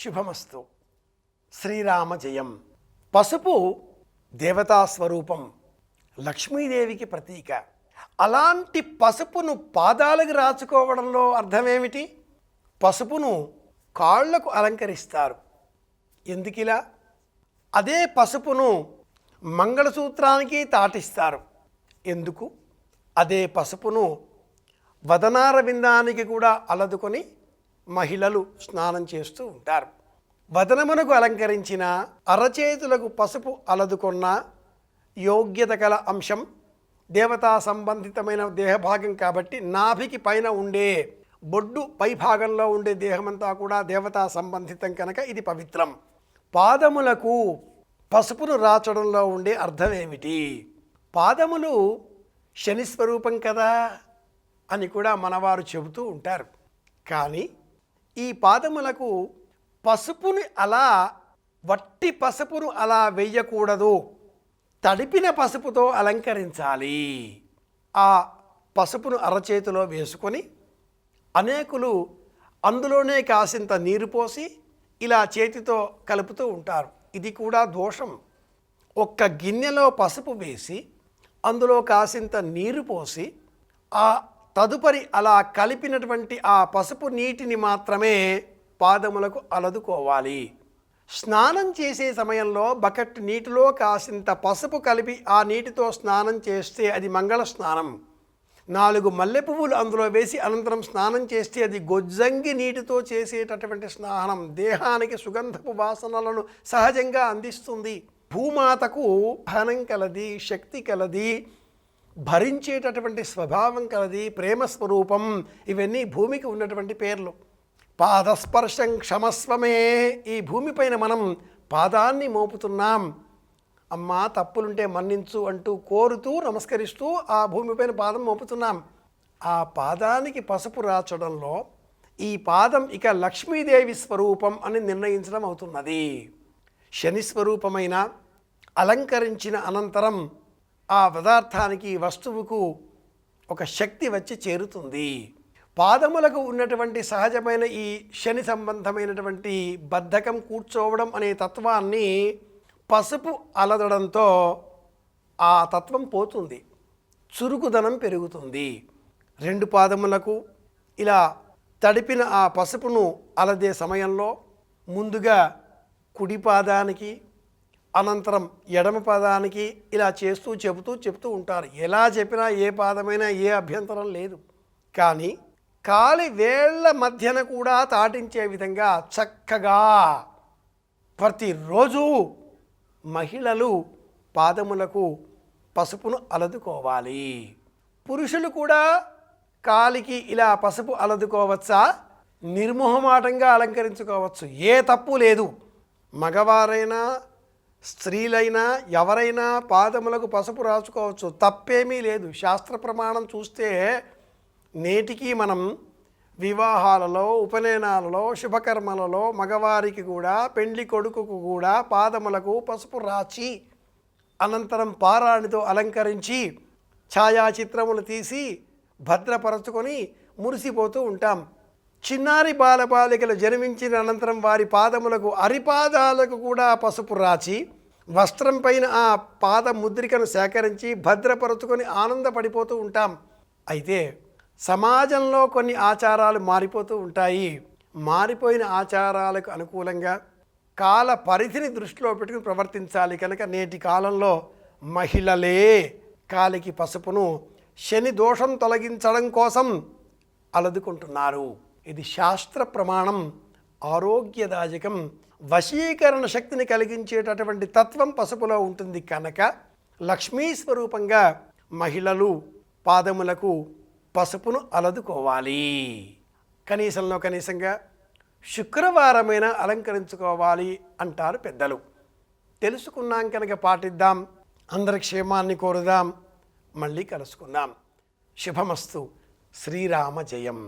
శుభమస్తు. శ్రీరామ జయం. పసుపు దేవతా స్వరూపం, లక్ష్మీదేవికి ప్రతీక. అలాంటి పసుపును పాదాలకు రాచుకోవడంలో అర్థమేమిటి? పసుపును కాళ్లకు అలంకరిస్తారు. ఎందుకిలా? అదే పసుపును మంగళసూత్రానికి తాటిస్తారు. ఎందుకు? అదే పసుపును వదనార విందానికి కూడా అలదుకొని మహిళలు స్నానం చేస్తూ ఉంటారు. వదనమునకు అలంకరించిన, అరచేతులకు పసుపు అలదుకున్న యోగ్యత గల అంశం దేవతా సంబంధితమైన దేహభాగం కాబట్టి నాభికి పైన ఉండే బొడ్డు పై భాగంలో ఉండే దేహమంతా కూడా దేవతా సంబంధితం కనుక ఇది పవిత్రం. పాదములకు పసుపును రాచడంలో ఉండే అర్థం ఏమిటి? పాదములు శని స్వరూపం కదా అని కూడా మనవారు చెబుతూ ఉంటారు. కానీ ఈ పాదములకు పసుపుని అలా వట్టి పసుపును అలా వెయ్యకూడదు, తడిపిన పసుపుతో అలంకరించాలి. ఆ పసుపును అరచేతిలో వేసుకొని అనేకులు అందులోనే కాసింత నీరు పోసి ఇలా చేతితో కలుపుతూ ఉంటారు. ఇది కూడా దోషం. ఒక్క గిన్నెలో పసుపు వేసి అందులో కాసింత నీరు పోసి ఆ తదుపరి అలా కలిపినటువంటి ఆ పసుపు నీటిని మాత్రమే పాదములకు అలదుకోవాలి. స్నానం చేసే సమయంలో బకెట్ నీటిలో కాసింత పసుపు కలిపి ఆ నీటితో స్నానం చేస్తే అది మంగళ స్నానం. 4 మల్లె పువ్వులు అందులో వేసి అనంతరం స్నానం చేస్తే అది గొజ్జంగి నీటితో చేసేటటువంటి స్నానం దేహానికి సుగంధపు వాసనలను సహజంగా అందిస్తుంది. భూమాతకు ధనం కలది, శక్తి కలది, భరించేటటువంటి స్వభావం కలది, ప్రేమ స్వరూపం. ఇవన్నీ భూమికి ఉన్నటువంటి పేర్లు. పాదస్పర్శం క్షమస్వమే. ఈ భూమిపైన మనం పాదాన్ని మోపుతున్నాం. అమ్మా తప్పులుంటే మన్నించు అంటూ కోరుతూ నమస్కరిస్తూ ఆ భూమిపైన పాదం మోపుతున్నాం. ఆ పాదానికి పసుపు రాచడంలో ఈ పాదం ఇక లక్ష్మీదేవి స్వరూపం అని నిర్ణయించడం అవుతున్నది. శని స్వరూపమైన అలంకరించిన అనంతరం ఆ పదార్థానికి, వస్తువుకు ఒక శక్తి వచ్చి చేరుతుంది. పాదములకు ఉన్నటువంటి సహజమైన ఈ శని సంబంధమైనటువంటి బద్ధకం, కూర్చోవడం అనే తత్వాన్ని పసుపు అలదడంతో ఆ తత్వం పోతుంది, చురుకుదనం పెరుగుతుంది. 2 పాదములకు ఇలా తడిపిన ఆ పసుపును అలదే సమయంలో ముందుగా కుడి పాదానికి, అనంతరం ఎడమ పాదానికి ఇలా చేస్తూ చెబుతూ ఉంటారు. ఎలా చెప్పినా ఏ పాదమైనా ఏ అభ్యంతరం లేదు. కానీ కాలి వేళ్ల మధ్యన కూడా తాటించే విధంగా చక్కగా ప్రతిరోజు మహిళలు పాదములకు పసుపును అలదుకోవాలి. పురుషులు కూడా కాలికి ఇలా పసుపు అలదుకోవచ్చా? నిర్మోహమాటంగా అలంకరించుకోవచ్చు, ఏ తప్పు లేదు. మగవారైనా స్త్రీలైనా ఎవరైనా పాదములకు పసుపు రాసుకోవచ్చు, తప్పేమీ లేదు. శాస్త్ర ప్రమాణం చూస్తే నేటికి మనం వివాహాలలో, ఉపనయనాలలో, శుభకర్మలలో మగవారికి కూడా, పెండ్లి కొడుకుకు కూడా పాదములకు పసుపు రాచి అనంతరం పారాణితో అలంకరించి ఛాయాచిత్రములు తీసి భద్రపరచుకొని మురిసిపోతూ ఉంటాం. చిన్నారి బాలబాలికలు జన్మించిన అనంతరం వారి పాదములకు, అరిపాదాలకు కూడా పసుపు రాచి వస్త్రం పైన ఆ పాద ముద్రికను సేకరించి భద్రపరచుకొని ఆనందపడిపోతూ ఉంటాం. అయితే సమాజంలో కొన్ని ఆచారాలు మారిపోతూ ఉంటాయి. మారిపోయిన ఆచారాలకు అనుకూలంగా కాల పరిధిని దృష్టిలో పెట్టుకుని ప్రవర్తించాలి. కనుక నేటి కాలంలో మహిళలే కాలికి పసుపును శని దోషం తొలగించడం కోసం అలదుకుంటున్నారు. ఇది శాస్త్ర ప్రమాణం, ఆరోగ్యదాయకం, వశీకరణ శక్తిని కలిగించేటటువంటి తత్వం పసుపులో ఉంటుంది. కనుక లక్ష్మీ స్వరూపంగా మహిళలు పాదములకు పసుపును అలదుకోవాలి. కనీసంలో కనీసంగా శుక్రవారమైనా అలంకరించుకోవాలి అంటారు పెద్దలు. తెలుసుకున్నాం కనుక పాటిద్దాం. అందరి క్షేమాన్ని కోరుదాం. మళ్ళీ కలుసుకుందాం. శుభమస్తు. శ్రీరామ జయం.